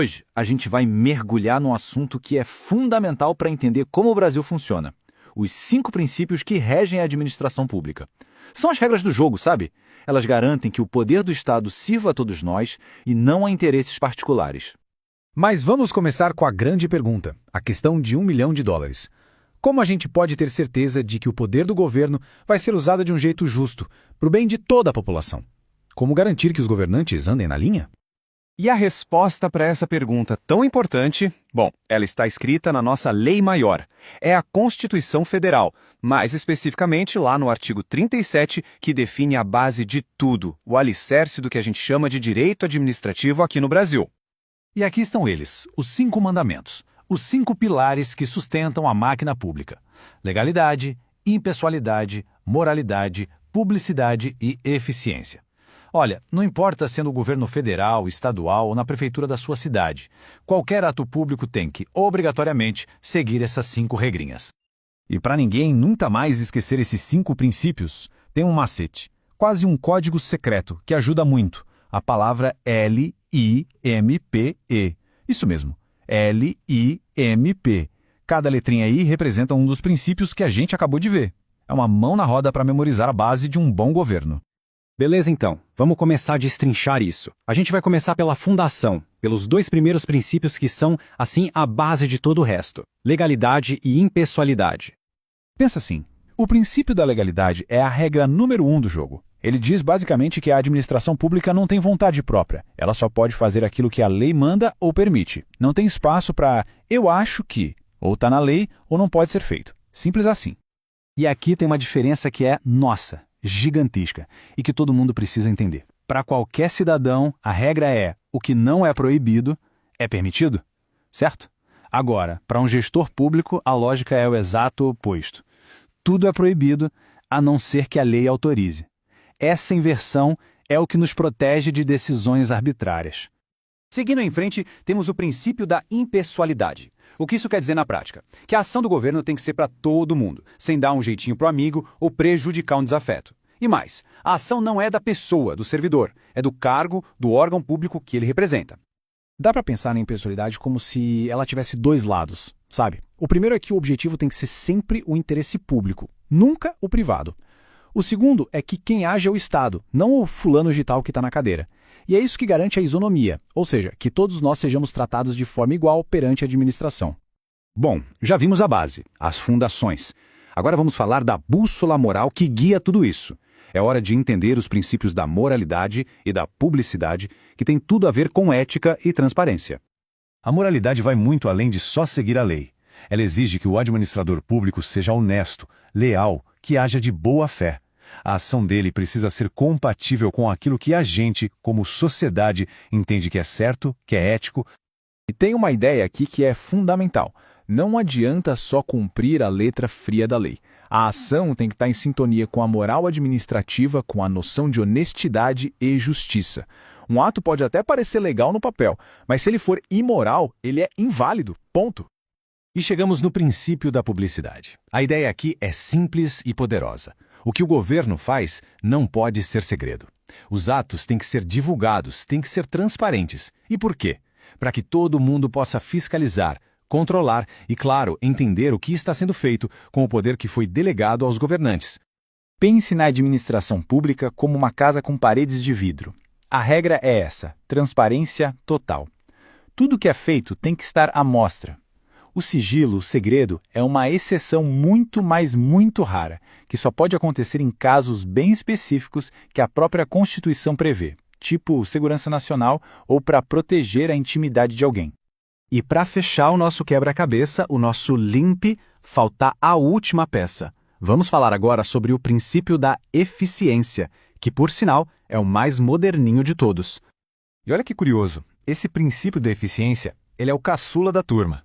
Hoje, a gente vai mergulhar num assunto que é fundamental para entender como o Brasil funciona. Os 5 princípios que regem a administração pública. São as regras do jogo, sabe? Elas garantem que o poder do Estado sirva a todos nós e não a interesses particulares. Mas vamos começar com a grande pergunta, a questão de $1 milhão. Como a gente pode ter certeza de que o poder do governo vai ser usado de um jeito justo, para o bem de toda a população? Como garantir que os governantes andem na linha? E a resposta para essa pergunta tão importante, bom, ela está escrita na nossa lei maior. É a Constituição Federal, mais especificamente lá no artigo 37, que define a base de tudo, o alicerce do que a gente chama de direito administrativo aqui no Brasil. E aqui estão eles, os 5 mandamentos, os 5 pilares que sustentam a máquina pública: legalidade, impessoalidade, moralidade, publicidade e eficiência. Olha, não importa sendo o governo federal, estadual ou na prefeitura da sua cidade, qualquer ato público tem que, obrigatoriamente, seguir essas 5 regrinhas. E para ninguém nunca mais esquecer esses 5 princípios, tem um macete, quase um código secreto que ajuda muito: a palavra LIMPE. Isso mesmo, LIMP. Cada letrinha aí representa um dos princípios que a gente acabou de ver. É uma mão na roda para memorizar a base de um bom governo. Beleza, então. Vamos começar a destrinchar isso. A gente vai começar pela fundação, pelos 2 primeiros princípios que são, assim, a base de todo o resto: legalidade e impessoalidade. Pensa assim, o princípio da legalidade é a regra número 1 do jogo. Ele diz basicamente que a administração pública não tem vontade própria. Ela só pode fazer aquilo que a lei manda ou permite. Não tem espaço para "eu acho que", ou está na lei ou não pode ser feito. Simples assim. E aqui tem uma diferença que é nossa, gigantesca, e que todo mundo precisa entender. Para qualquer cidadão, a regra é: o que não é proibido é permitido, certo? Agora, para um gestor público, a lógica é o exato oposto. Tudo é proibido, a não ser que a lei autorize. Essa inversão é o que nos protege de decisões arbitrárias. Seguindo em frente, temos o princípio da impessoalidade. O que isso quer dizer na prática? Que a ação do governo tem que ser para todo mundo, sem dar um jeitinho pro amigo ou prejudicar um desafeto. E mais, a ação não é da pessoa, do servidor, é do cargo, do órgão público que ele representa. Dá para pensar na impessoalidade como se ela tivesse 2 lados, sabe? O primeiro é que o objetivo tem que ser sempre o interesse público, nunca o privado. O segundo é que quem age é o Estado, não o fulano de tal que está na cadeira. E é isso que garante a isonomia, ou seja, que todos nós sejamos tratados de forma igual perante a administração. Bom, já vimos a base, as fundações. Agora vamos falar da bússola moral que guia tudo isso. É hora de entender os princípios da moralidade e da publicidade, que tem tudo a ver com ética e transparência. A moralidade vai muito além de só seguir a lei. Ela exige que o administrador público seja honesto, leal, que haja de boa fé. A ação dele precisa ser compatível com aquilo que a gente, como sociedade, entende que é certo, que é ético. E tem uma ideia aqui que é fundamental. Não adianta só cumprir a letra fria da lei. A ação tem que estar em sintonia com a moral administrativa, com a noção de honestidade e justiça. Um ato pode até parecer legal no papel, mas se ele for imoral, ele é inválido. Ponto. E chegamos no princípio da publicidade. A ideia aqui é simples e poderosa. O que o governo faz não pode ser segredo. Os atos têm que ser divulgados, têm que ser transparentes. E por quê? Para que todo mundo possa fiscalizar, controlar e, claro, entender o que está sendo feito com o poder que foi delegado aos governantes. Pense na administração pública como uma casa com paredes de vidro. A regra é essa: transparência total. Tudo que é feito tem que estar à mostra. O sigilo, o segredo, é uma exceção muito, mas muito rara, que só pode acontecer em casos bem específicos que a própria Constituição prevê, tipo segurança nacional ou para proteger a intimidade de alguém. E para fechar o nosso quebra-cabeça, o nosso LIMP, falta a última peça. Vamos falar agora sobre o princípio da eficiência, que, por sinal, é o mais moderninho de todos. E olha que curioso, esse princípio da eficiência, ele é o caçula da turma.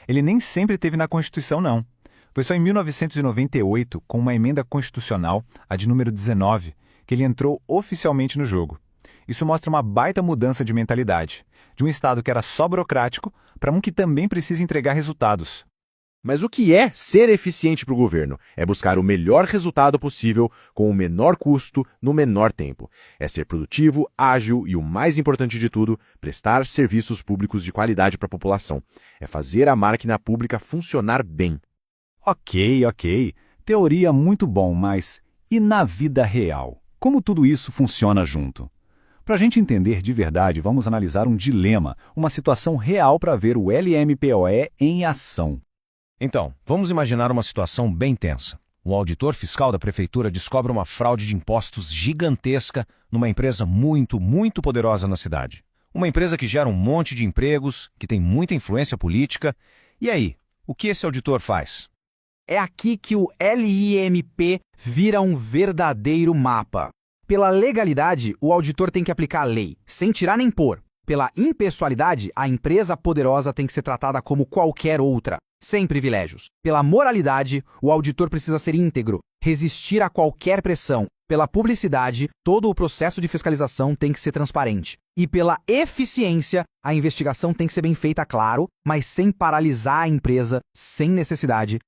Ele nem sempre teve na Constituição, não. Foi só em 1998, com uma emenda constitucional, a de número 19, que ele entrou oficialmente no jogo. Isso mostra uma baita mudança de mentalidade, de um Estado que era só burocrático para um que também precisa entregar resultados. Mas o que é ser eficiente para o governo? É buscar o melhor resultado possível com o menor custo no menor tempo. É ser produtivo, ágil e, o mais importante de tudo, prestar serviços públicos de qualidade para a população. É fazer a máquina pública funcionar bem. Ok. Teoria muito bom, mas e na vida real? Como tudo isso funciona junto? Para a gente entender de verdade, vamos analisar um dilema, uma situação real para ver o LMPOE em ação. Então, vamos imaginar uma situação bem tensa. Um auditor fiscal da prefeitura descobre uma fraude de impostos gigantesca numa empresa muito poderosa na cidade. Uma empresa que gera um monte de empregos, que tem muita influência política. E aí, o que esse auditor faz? É aqui que o LIMP vira um verdadeiro mapa. Pela legalidade, o auditor tem que aplicar a lei, sem tirar nem pôr. Pela impessoalidade, a empresa poderosa tem que ser tratada como qualquer outra, sem privilégios. Pela moralidade, o auditor precisa ser íntegro, resistir a qualquer pressão. Pela publicidade, todo o processo de fiscalização tem que ser transparente. E pela eficiência, a investigação tem que ser bem feita, claro, mas sem paralisar a empresa, sem necessidade.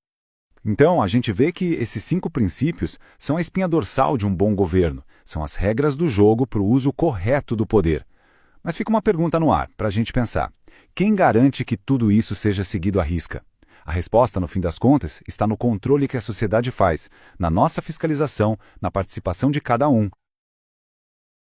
Então, a gente vê que esses 5 princípios são a espinha dorsal de um bom governo. São as regras do jogo para o uso correto do poder. Mas fica uma pergunta no ar, para a gente pensar. Quem garante que tudo isso seja seguido à risca? A resposta, no fim das contas, está no controle que a sociedade faz, na nossa fiscalização, na participação de cada um,